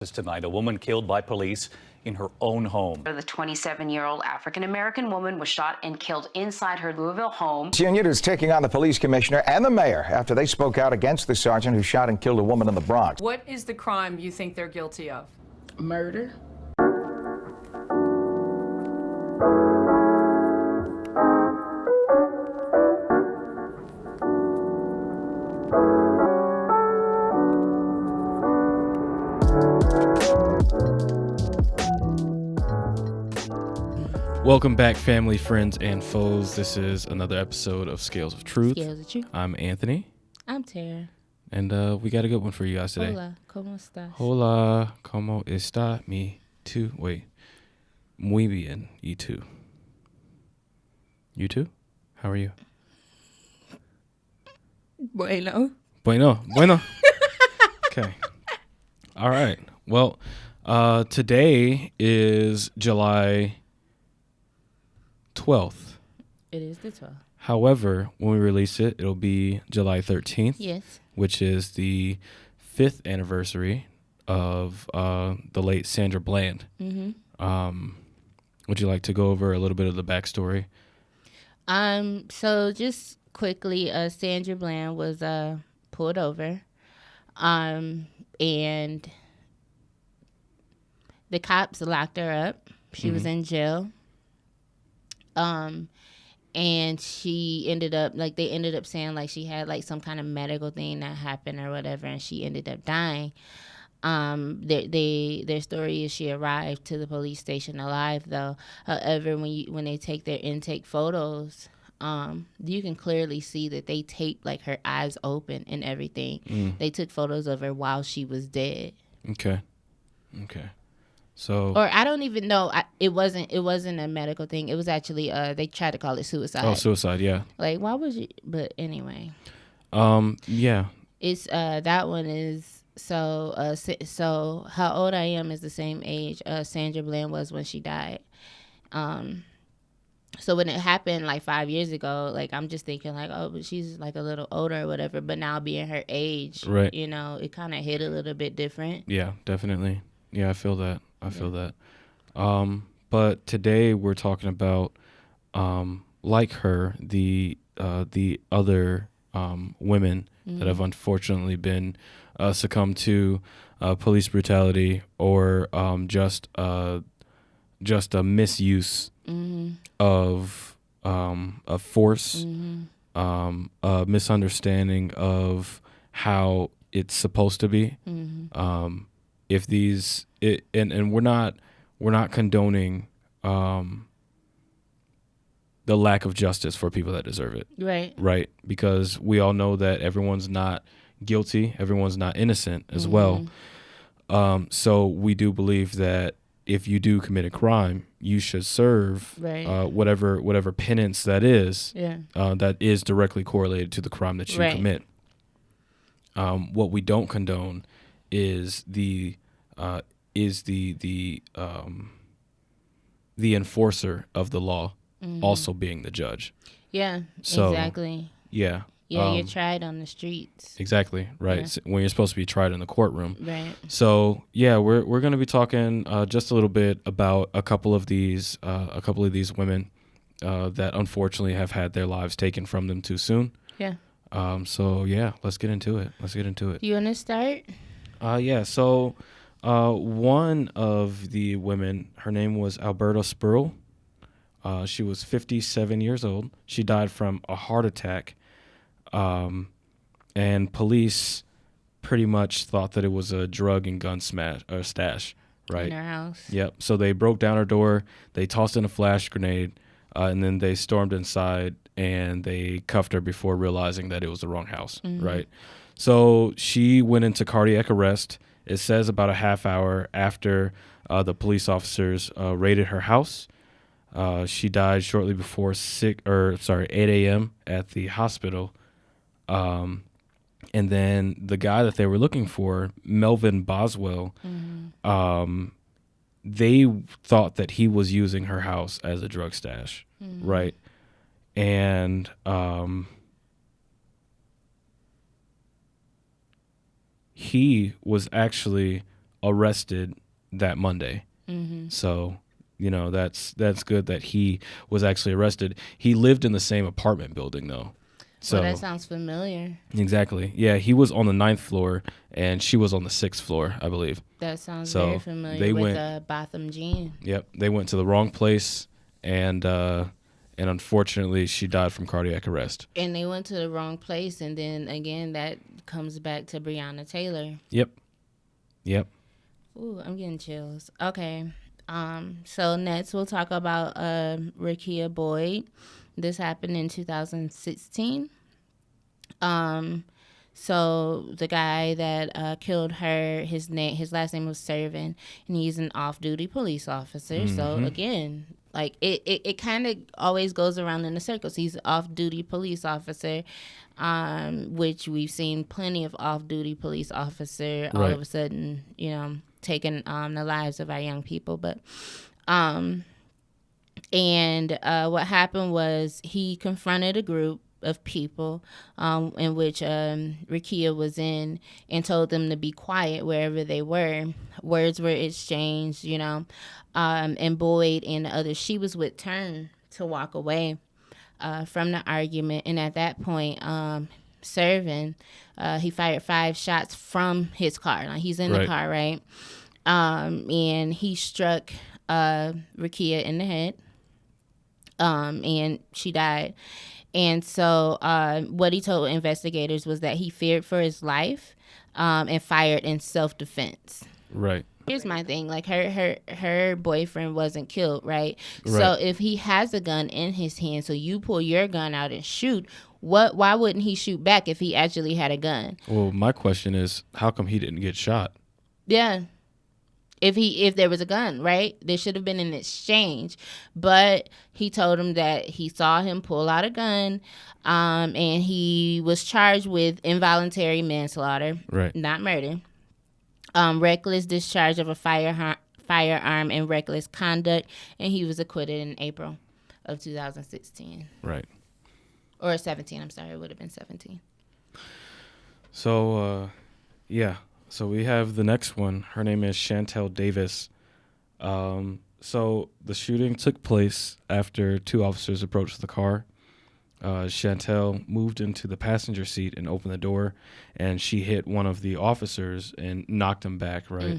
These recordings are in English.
Tonight, a woman killed by police in her own home. The 27-year-old African-American woman was shot and killed inside her Louisville home. CNN is taking on the police commissioner and the mayor after they spoke out against the sergeant who shot and killed a woman in the Bronx. What is the crime you think they're guilty of? Murder. Welcome back, family, friends, and foes. This is another episode of Scales of Truth. Scales of Truth. I'm Anthony. I'm Tara. And we got a good one for you guys today. Hola, ¿cómo estás? Hola, ¿cómo está? Me too. Wait. Muy bien. You too. You too? How are you? Bueno. Bueno. Okay. All right. Well, today is July 12th. It is the 12th. However, when we release it, it'll be July 13th. Yes. Which is the 5th anniversary of the late Sandra Bland. Mm-hmm. Would you like to go over a little bit of the backstory? So just quickly, Sandra Bland was pulled over, and the cops locked her up. She was in jail. And she ended up, they ended up saying, she had, some kind of medical thing that happened or whatever, and she ended up dying. Their story is she arrived to the police station alive, though. However, when they take their intake photos, you can clearly see that they taped, her eyes open and everything. They took photos of her while she was dead. Okay. So, or I don't even know. It wasn't a medical thing. It was actually they tried to call it suicide. Oh, suicide, yeah. Why would you? But anyway. Yeah. It's that one is so how old I am is the same age Sandra Bland was when she died. So when it happened 5 years ago, I'm just thinking but she's a little older or whatever. But now being her age, right? It kind of hit a little bit different. Yeah, definitely. Yeah, I feel that. But today we're talking about, like her, the other women that have unfortunately been succumbed to police brutality or just a misuse of force, a misunderstanding of how it's supposed to be. If these and we're not condoning the lack of justice for people that deserve it. Right. Because we all know that everyone's not guilty, everyone's not innocent as well. So we do believe that if you do commit a crime, you should serve whatever penance that is. That is directly correlated to the crime that you commit. What we don't condone is the enforcer of the law also being the judge. Yeah, so, exactly. Yeah. Yeah, you're tried on the streets. Exactly, right. Yeah. So when you're supposed to be tried in the courtroom. Right. So, yeah, we're going to be talking just a little bit about a couple of these women that unfortunately have had their lives taken from them too soon. Yeah. So, yeah, let's get into it. You want to start? Yeah, so one of the women, her name was Alberta Spurl. She was 57 years old. She died from a heart attack, and police pretty much thought that it was a drug and gun stash, right? In her house. Yep, so they broke down her door, they tossed in a flash grenade, and then they stormed inside, and they cuffed her before realizing that it was the wrong house, right? So she went into cardiac arrest. It says about a half hour after the police officers raided her house. She died shortly before 8 a.m. at the hospital. And then the guy that they were looking for, Melvin Boswell, they thought that he was using her house as a drug stash, right? And he was actually arrested that Monday. So, you know, that's good that he was actually arrested. He lived in the same apartment building, though. So Well, that sounds familiar. exactly. Yeah, he was on the 9th floor, and she was on the 6th floor, I believe. That sounds So, very familiar they with went- Botham Jean. Yep, they went to the wrong place, and unfortunately, she died from cardiac arrest. And they went to the wrong place, and then again, that comes back to Breonna Taylor. Yep. Ooh, I'm getting chills. Okay. So next we'll talk about Rekia Boyd. This happened in 2016. So the guy that killed her, his last name was Servin, and he's an off-duty police officer. So again, like it kind of always goes around in the circles. He's an off-duty police officer, which we've seen plenty of off-duty police officer all Right. of a sudden, you know, taking the lives of our young people. But what happened was he confronted a group of people in which Rekia was in, and told them to be quiet wherever they were. Words were exchanged, you know, and Boyd and the others she was with turned to walk away from the argument. And at that point, Servin, he fired 5 shots from his car. Like, he's in the Right. car, right? And he struck Rekia in the head, and she died. And so what he told investigators was that he feared for his life and fired in self-defense. Right. Here's my thing, like her boyfriend wasn't killed, right? So Right. if he has a gun in his hand, so you pull your gun out and shoot, why wouldn't he shoot back if he actually had a gun? Well, my question is, how come he didn't get shot? Yeah. If there was a gun, right? There should have been an exchange. But he told him that he saw him pull out a gun, and he was charged with involuntary manslaughter, Right. not murder, reckless discharge of a firearm, and reckless conduct, and he was acquitted in April of 2016. Right. Or 17, I'm sorry, it would have been 17. So, yeah. So we have the next one. Her name is Chantel Davis. So the shooting took place after 2 officers approached the car. Chantel moved into the passenger seat and opened the door, and she hit one of the officers and knocked him back, right?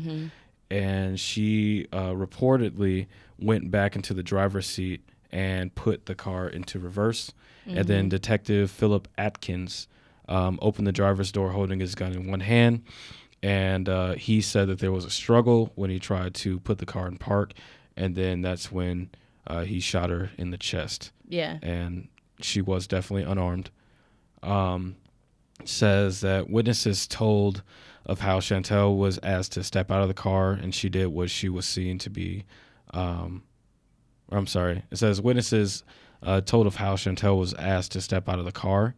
And she reportedly went back into the driver's seat and put the car into reverse. And then Detective Philip Atkins opened the driver's door holding his gun in one hand. And he said that there was a struggle when he tried to put the car in park. And then that's when he shot her in the chest. Yeah. And she was definitely unarmed. Says that witnesses told of how Chantel was asked to step out of the car, and she did what she was seen to be. It says witnesses told of how Chantel was asked to step out of the car.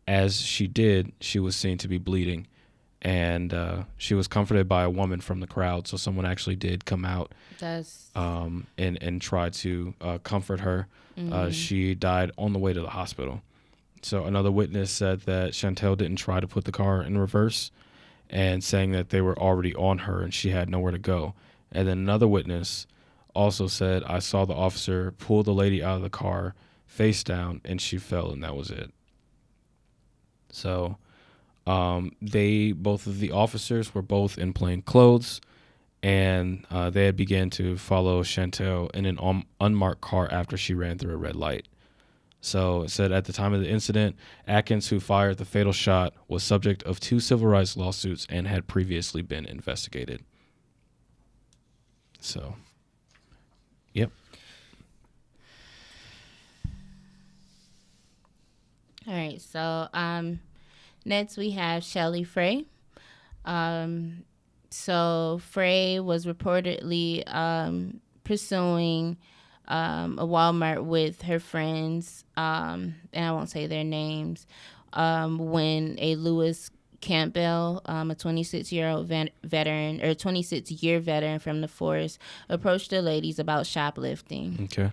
As she did, she was seen to be bleeding. And she was comforted by a woman from the crowd. So someone actually did come out and try to comfort her. She died on the way to the hospital. So another witness said that Chantel didn't try to put the car in reverse, and saying that they were already on her and she had nowhere to go. And then another witness also said, I saw the officer pull the lady out of the car face down and she fell, and that was it. So both of the officers were both in plain clothes, and they had began to follow Chantel in an unmarked car after she ran through a red light. So it said at the time of the incident, Atkins, who fired the fatal shot, was subject of 2 civil rights lawsuits and had previously been investigated. So, yep. All right, so next we have Shelly Frey. So Frey was reportedly pursuing a Walmart with her friends, and I won't say their names, when a Lewis Campbell, a 26-year-old veteran, or 26-year veteran from the force, approached the ladies about shoplifting. Okay.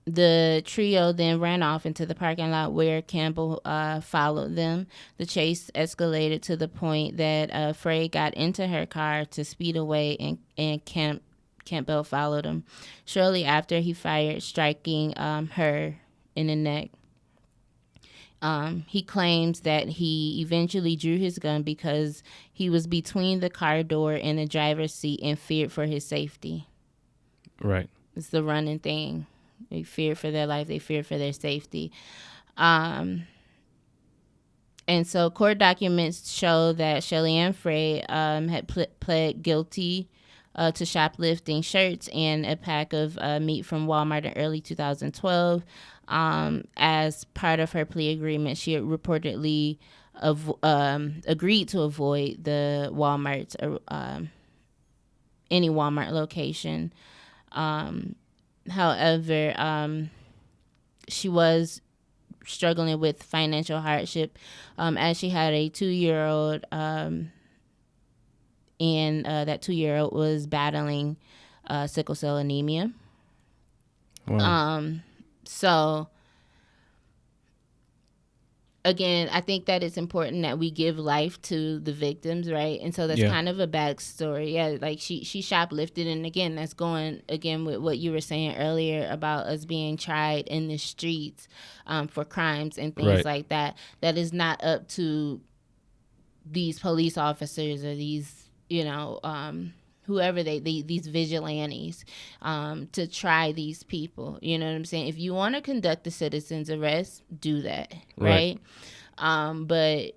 The trio then ran off into the parking lot where Campbell followed them. The chase escalated to the point that Frey got into her car to speed away, and Campbell followed him. Shortly after, he fired, striking her in the neck. He claims that he eventually drew his gun because he was between the car door and the driver's seat and feared for his safety. Right. It's the running thing. They fear for their life. They fear for their safety. And so court documents show that Shelly Ann Frey had pled guilty to shoplifting shirts and a pack of meat from Walmart in early 2012. As part of her plea agreement, she had reportedly agreed to avoid the Walmart's any Walmart location. However, she was struggling with financial hardship as she had a 2-year-old, and that 2-year-old was battling sickle cell anemia. Wow. So again, I think that it's important that we give life to the victims, right? And so that's kind of a backstory. Yeah, like she shoplifted, and again, that's going again with what you were saying earlier about us being tried in the streets for crimes and things like that. That is not up to these police officers or these, whoever these vigilantes to try these people. You know what I'm saying? If you want to conduct a citizen's arrest, do that, right? But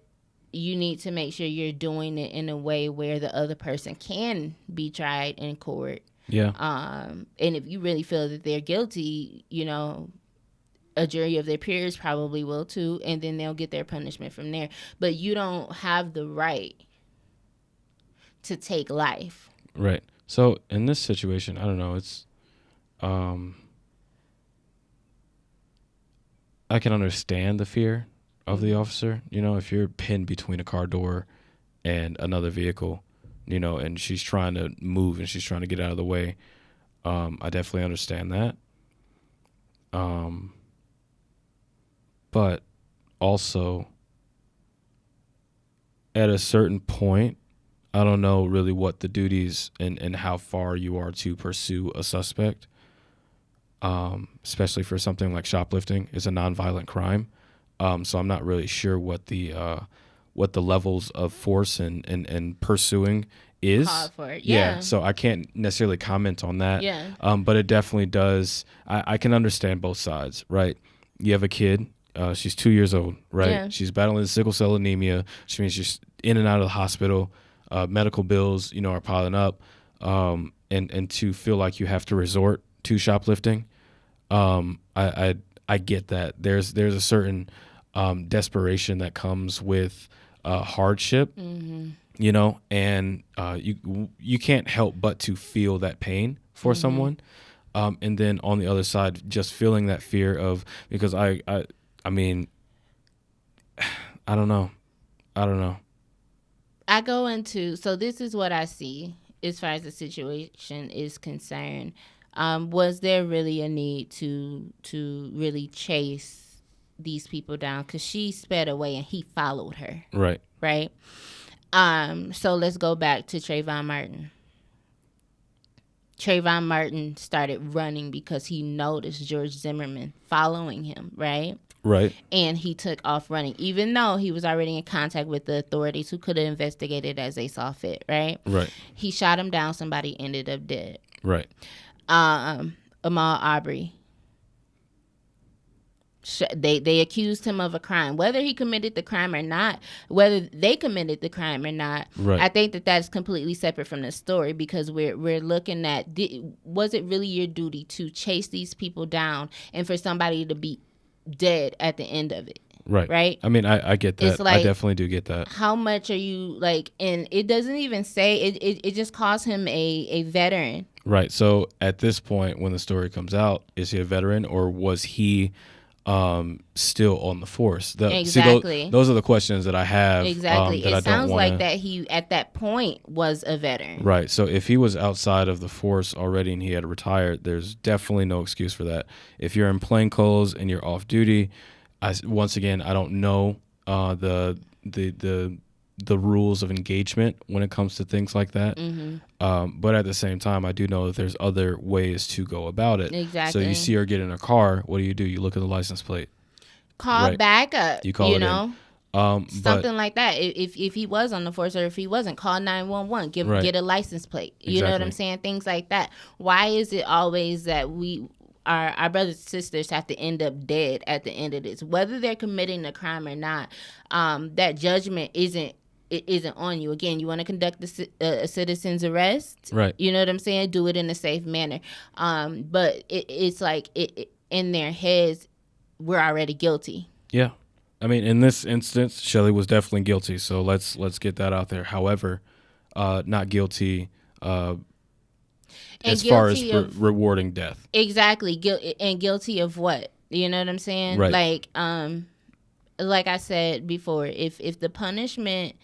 you need to make sure you're doing it in a way where the other person can be tried in court. Yeah. And if you really feel that they're guilty, a jury of their peers probably will too, and then they'll get their punishment from there. But you don't have the right to take life. Right. So in this situation, I don't know, it's I can understand the fear of the officer, if you're pinned between a car door and another vehicle, and she's trying to move and she's trying to get out of the way. I definitely understand that. But also at a certain point, I don't know really what the duties and how far you are to pursue a suspect, especially for something like shoplifting is a nonviolent crime. So I'm not really sure what the levels of force and pursuing is. Call for it. Yeah. So I can't necessarily comment on that. Yeah. But it definitely does. I can understand both sides, right? You have a kid. She's 2 years old, right? Yeah. She's battling sickle cell anemia. Which means she's in and out of the hospital. Medical bills, are piling up, and to feel like you have to resort to shoplifting, I get that. There's a certain desperation that comes with hardship, and you can't help but to feel that pain for someone, and then on the other side, just feeling that fear of, because I mean, I don't know. I go into, so this is what I see as far as the situation is concerned. Was there really a need to really chase these people down? Because she sped away and he followed her. Right. Right? So let's go back to Trayvon Martin. Trayvon Martin started running because he noticed George Zimmerman following him, right? Right. And he took off running, even though he was already in contact with the authorities who could have investigated as they saw fit, right? Right. He shot him down. Somebody ended up dead. Right. Ahmaud Arbery. They accused him of a crime. Whether he committed the crime or not, whether they committed the crime or not, right. I think that is completely separate from the story, because we're looking at, was it really your duty to chase these people down and for somebody to be dead at the end of it? Right. I mean, I get that. Like, I definitely do get that. How much are you like? And it doesn't even say it just calls him a veteran. Right. So at this point, when the story comes out, is he a veteran, or was he still on the force? Exactly. Those are the questions that I have. Exactly. That I It don't sounds wanna, like that he at that point was a veteran. Right. So if he was outside of the force already and he had retired, there's definitely no excuse for that. If you're in plain clothes and you're off duty, once again, I don't know the rules of engagement when it comes to things like that. But at the same time, I do know that there's other ways to go about it. Exactly. So you see her get in a car, what do? You look at the license plate. Call Right. backup. You call it in. know. But Something like that. If he was on the force or if he wasn't, call 911. Right. Get a license plate. You know what I'm Exactly. saying? Things like that. Why is it always that our brothers and sisters have to end up dead at the end of this, whether they're committing a crime or not? That judgment isn't on you. Again, you want to conduct a citizen's arrest, Right. You know what I'm saying? Do it in a safe manner. But it's like in their heads, we're already guilty. yeah, I mean, in this instance, Shelley was definitely guilty. So let's get that out there. However, not guilty as far as rewarding death. Exactly. Guilty of what? You know what I'm saying? Right. Like I said before, if the punishment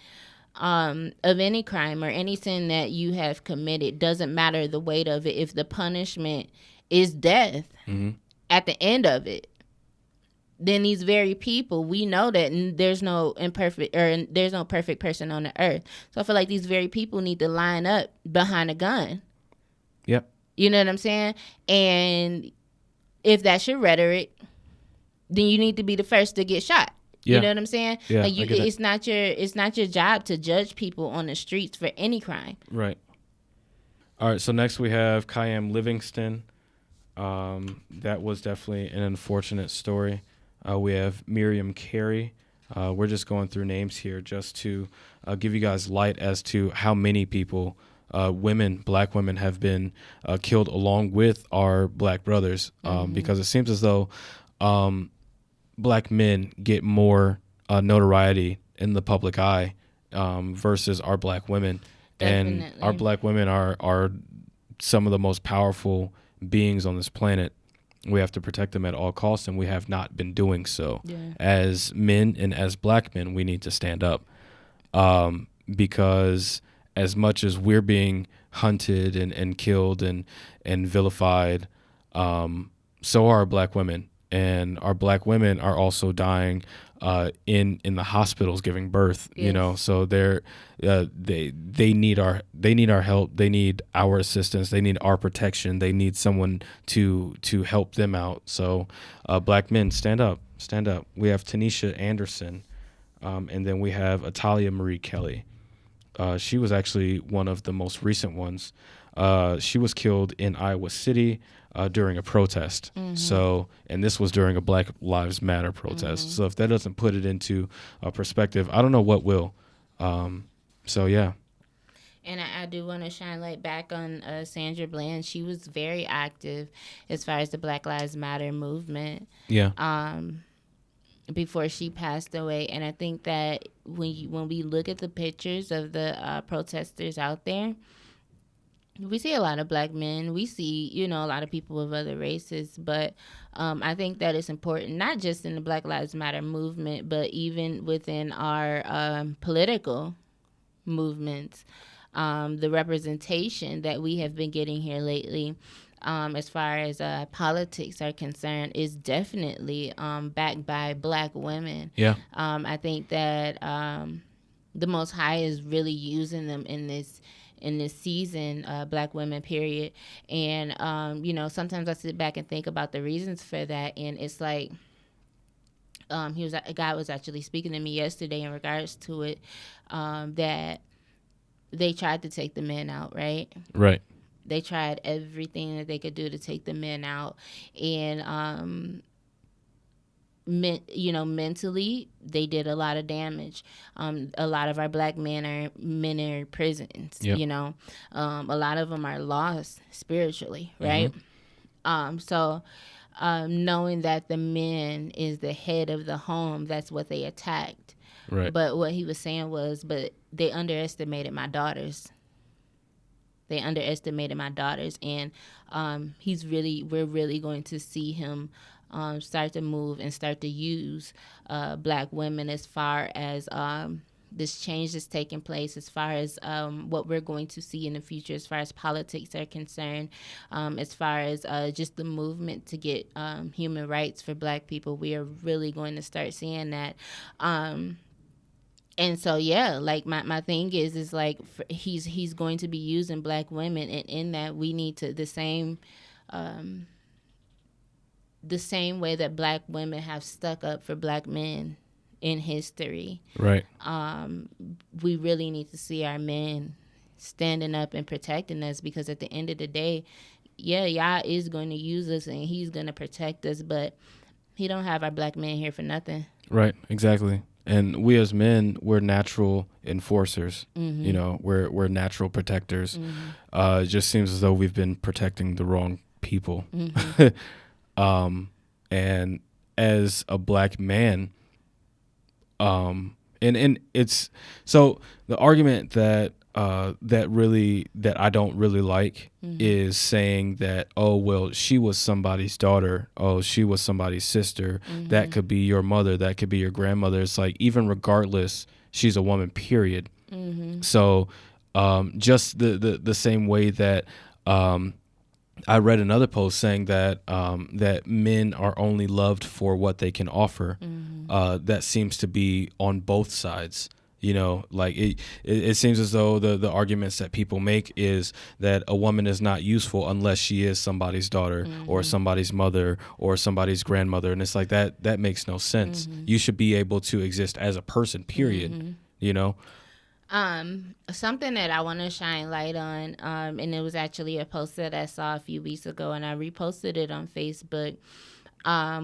of any crime or any sin that you have committed doesn't matter the weight of it, if the punishment is death at the end of it, then these very people, we know that there's no perfect person on the earth. So I feel like these very people need to line up behind a gun. Yep. You know what I'm saying? And if that's your rhetoric, then you need to be the first to get shot. Yeah. You know what I'm saying? Yeah, Like I get it. it's not your job to judge people on the streets for any crime. Right. All right. So next we have Kiam Livingston. That was definitely an unfortunate story. We have Miriam Carey. We're just going through names here just to give you guys light as to how many people, black women, have been killed along with our black brothers. Because it seems as though black men get more notoriety in the public eye versus our black women. Definitely. And our black women are some of the most powerful beings on this planet. We have to protect them at all costs, and we have not been doing so. Yeah. As men and as black men, we need to stand up because as much as we're being hunted and killed and vilified, so are our black women. And our black women are also dying in the hospitals giving birth. Yes. You know, so they need our help. They need our assistance. They need our protection. They need someone to help them out. So, black men, stand up. We have Tanisha Anderson, and then we have Atalia Marie Kelly. She was actually one of the most recent ones. She was killed in Iowa City during a protest. So, and this was during a Black Lives Matter protest. So if that doesn't put it into perspective, I don't know what will. So yeah. And I do want to shine light back on Sandra Bland. She was very active as far as the Black Lives Matter movement. Yeah. Before she passed away. And I think that when we look at the pictures of the protesters out there, we see a lot of black men. We see, a lot of people of other races. But I think that it's important, not just in the Black Lives Matter movement, but even within our political movements, the representation that we have been getting here lately, as far as politics are concerned, is definitely backed by black women. Yeah. I think that the Most High is really using them in this season, black women, period. And sometimes I sit back and think about the reasons for that, and it's like a guy was actually speaking to me yesterday in regards to it, that they tried to take the men out, right? Right. They tried everything that they could do to take the men out, and mentally they did a lot of damage. A lot of our black men are in prisons. Yep. A lot of them are lost spiritually, right? So knowing that the man is the head of the home, that's what they attacked. Right. But what he was saying was, but they underestimated my daughters. And we're really going to see him start to move and start to use Black women as far as this change that's taking place, as far as what we're going to see in the future, as far as politics are concerned, as far as just the movement to get human rights for Black people. We are really going to start seeing that. And so, yeah, like my thing is like he's going to be using Black women, and in that we need to the same way that Black women have stuck up for Black men in history. Right. We really need to see our men standing up and protecting us, because at the end of the day, yeah, Yah is going to use us and he's going to protect us, but he don't have our Black men here for nothing. Right, exactly. And we as men, we're natural enforcers. You know, we're natural protectors. It just seems as though we've been protecting the wrong people. And as a Black man, and it's so the argument that that I don't really like is saying that, oh, well, she was somebody's daughter, oh, she was somebody's sister, that could be your mother, that could be your grandmother. It's like, even regardless, she's a woman, period. So just the same way that I read another post saying that that men are only loved for what they can offer. That seems to be on both sides. You know, like it seems as though the arguments that people make is that a woman is not useful unless she is somebody's daughter or somebody's mother or somebody's grandmother. And it's like that makes no sense. You should be able to exist as a person, period. You know? Something that I want to shine light on, and it was actually a post that I saw a few weeks ago, and I reposted it on Facebook,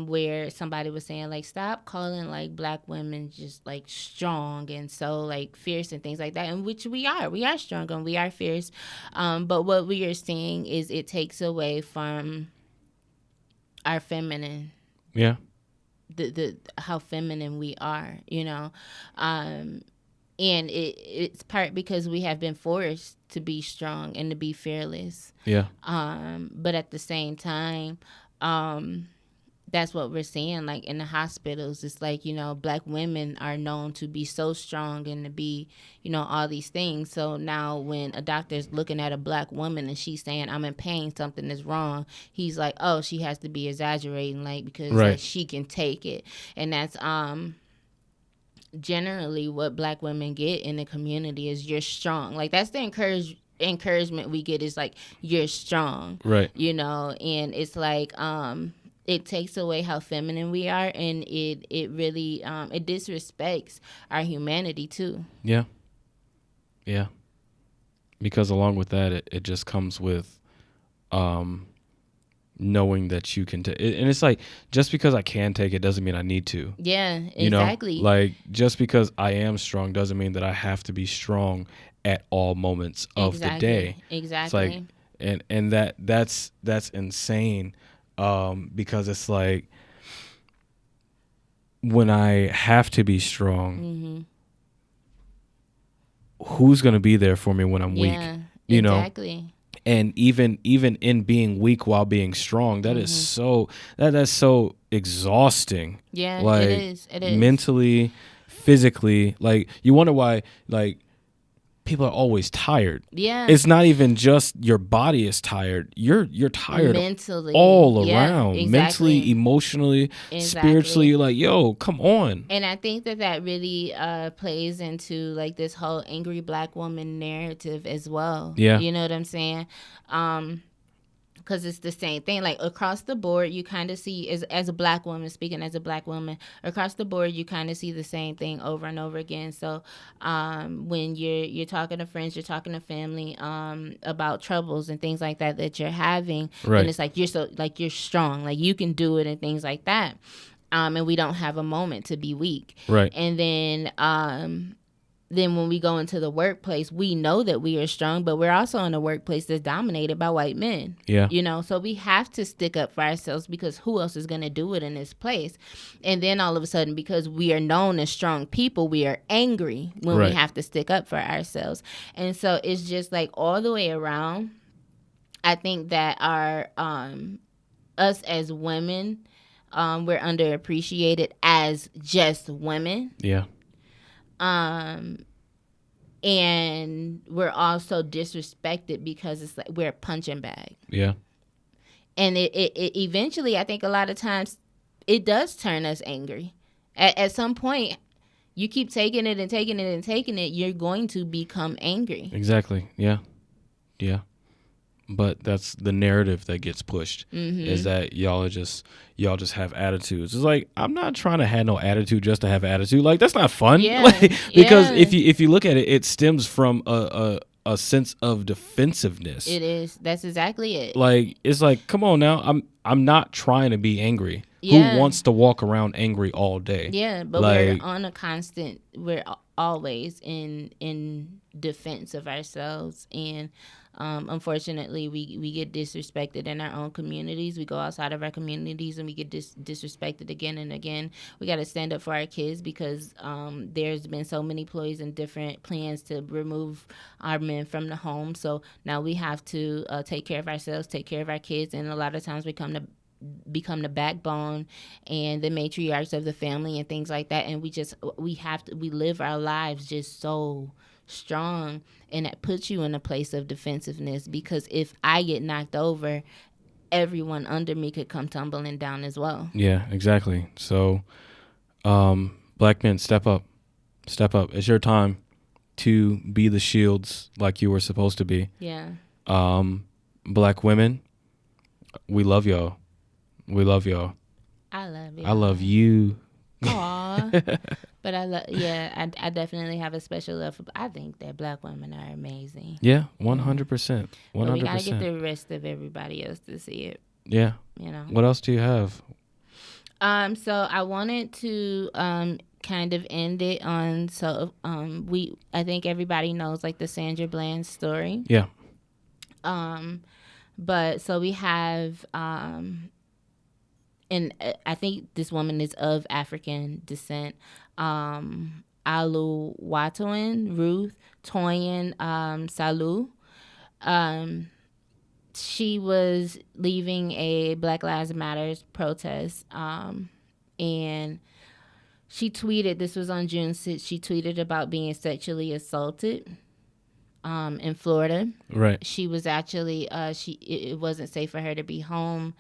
where somebody was saying, like, stop calling, like, Black women just, like, strong and so, like, fierce and things like that, and which we are strong and we are fierce, but what we are seeing is it takes away from our feminine. Yeah. The how feminine we are, you know, and it's part because we have been forced to be strong and to be fearless. Yeah. But at the same time, that's what we're seeing, like, in the hospitals. It's like, you know, Black women are known to be so strong and to be, you know, all these things. So now when a doctor is looking at a Black woman and she's saying, I'm in pain, something is wrong, he's like, oh, she has to be exaggerating, like, because like, she can take it. And that's generally what Black women get in the community is, you're strong. Like, that's the encouragement we get, is like, you're strong. Right. You know, and it's like, it takes away how feminine we are, and it really it disrespects our humanity too. Yeah. Yeah. Because along with that, it just comes with knowing that you can take it. And it's like, just because I can take it doesn't mean I need to. Yeah, exactly. You know? Like, just because I am strong doesn't mean that I have to be strong at all moments of the day. Exactly. It's like, and that's insane. Because it's like, when I have to be strong, who's going to be there for me when I'm weak? You exactly. know? And even in being weak while being strong, that is so, that's so exhausting. Yeah, like, it is. Mentally, physically, like, you wonder why, like, people are always tired. Yeah. It's not even just your body is tired. You're tired mentally, all around. Exactly. Mentally, emotionally, spiritually. You're like, yo, come on. And I think that really plays into, like, this whole angry Black woman narrative as well. Yeah. You know what I'm saying? Because it's the same thing. Like, across the board, you kind of see, as a Black woman, speaking as a Black woman, across the board, you kind of see the same thing over and over again. So when you're talking to friends, you're talking to family about troubles and things like that you're having, right. And it's like, you're strong, like, you can do it and things like that. And we don't have a moment to be weak. Right. And then when we go into the workplace, we know that we are strong, but we're also in a workplace that's dominated by white men. Yeah. You know, so we have to stick up for ourselves, because who else is going to do it in this place? And then all of a sudden, because we are known as strong people, we are angry when right. we have to stick up for ourselves. And so it's just like all the way around. I think that our us as women, We're underappreciated as just women. Yeah. And we're also disrespected because it's like we're a punching bag. Yeah. And it eventually, I think a lot of times, it does turn us angry. At some point, you keep taking it and taking it and taking it, you're going to become angry. Exactly. Yeah. Yeah. But that's the narrative that gets pushed, is that y'all just have attitudes. It's like, I'm not trying to have no attitude just to have attitude. Like, that's not fun. Yeah. Like, because Yeah. if you look at it, it stems from a sense of defensiveness. It is. That's exactly it. Like, it's like, come on now. I'm not trying to be angry. Yeah. Who wants to walk around angry all day? Yeah, but Like- we're on a constant. We're always in defense of ourselves, and unfortunately, we get disrespected in our own communities. We go outside of our communities and we get disrespected again and again. We got to stand up for our kids because there's been so many ploys and different plans to remove our men from the home. So now we have to take care of ourselves, take care of our kids, and a lot of times we become the backbone and the matriarchs of the family and things like that, and we live our lives just so strong, and that puts you in a place of defensiveness, because if I get knocked over, everyone under me could come tumbling down as well. Yeah, exactly. So, black men, step up. It's your time to be the shields like you were supposed to be. Yeah. Black women, we love y'all. I love you. I love you. Aww. But I definitely have a special love for, I think that black women are amazing. Yeah, 100%. But we gotta get 100%. the rest of everybody else to see it, Yeah. you know. What else do you have? So I wanted to kind of end it on, I think everybody knows like the Sandra Bland story. Yeah. But so we have and I think this woman is of African descent. Oluwatoyin Ruth Toyin Salu. She was leaving a Black Lives Matters protest, and she tweeted, this was on June 6th, she tweeted about being sexually assaulted in Florida. Right. She was actually, it wasn't safe for her to be home.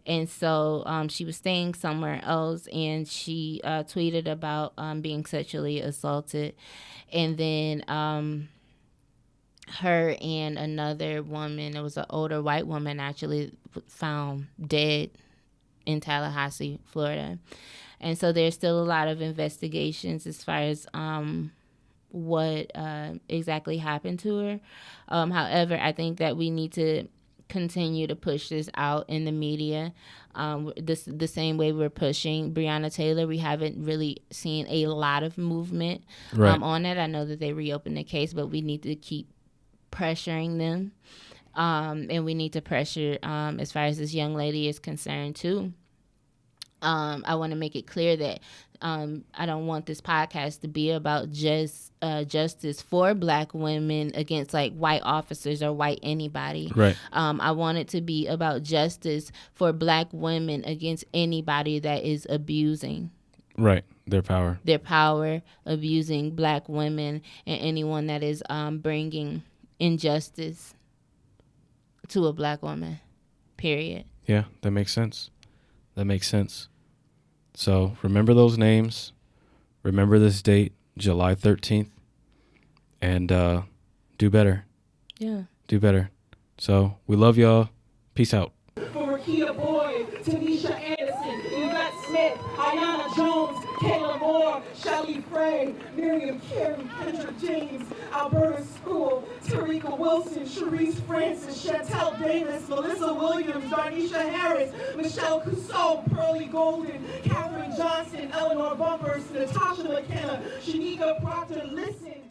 And so she was staying somewhere else, and she tweeted about being sexually assaulted. And then her and another woman, it was an older white woman, actually found dead in Tallahassee, Florida. And so there's still a lot of investigations as far as what exactly happened to her. However, I think that we need to continue to push this out in the media. The same way we're pushing Breonna Taylor, we haven't really seen a lot of movement on it. I know that they reopened the case, but we need to keep pressuring them, and we need to pressure as far as this young lady is concerned too. I want to make it clear that I don't want this podcast to be about just justice for black women against like white officers or white anybody. Right. I want it to be about justice for black women against anybody that is abusing Right. Their power. abusing black women, and anyone that is bringing injustice to a black woman, period. Yeah, that makes sense. So remember those names. Remember this date, July 13th. And do better. Yeah. Do better. So we love y'all. Peace out. For Rakia Boyd, Tanisha Anderson, Yvette Smith, Ayanna Jones, Kayla Moore, Shelly Frey, Miriam Carey, Kendra James, Alberta School, Tarika Wilson, Sharice Francis, Chantel Davis, Melissa Williams, Darnisha Harris, Michelle Cusseau, Pearlie Golden, Catherine Johnson, Eleanor Bumpers, Natasha McKenna, Shanika Proctor. Listen.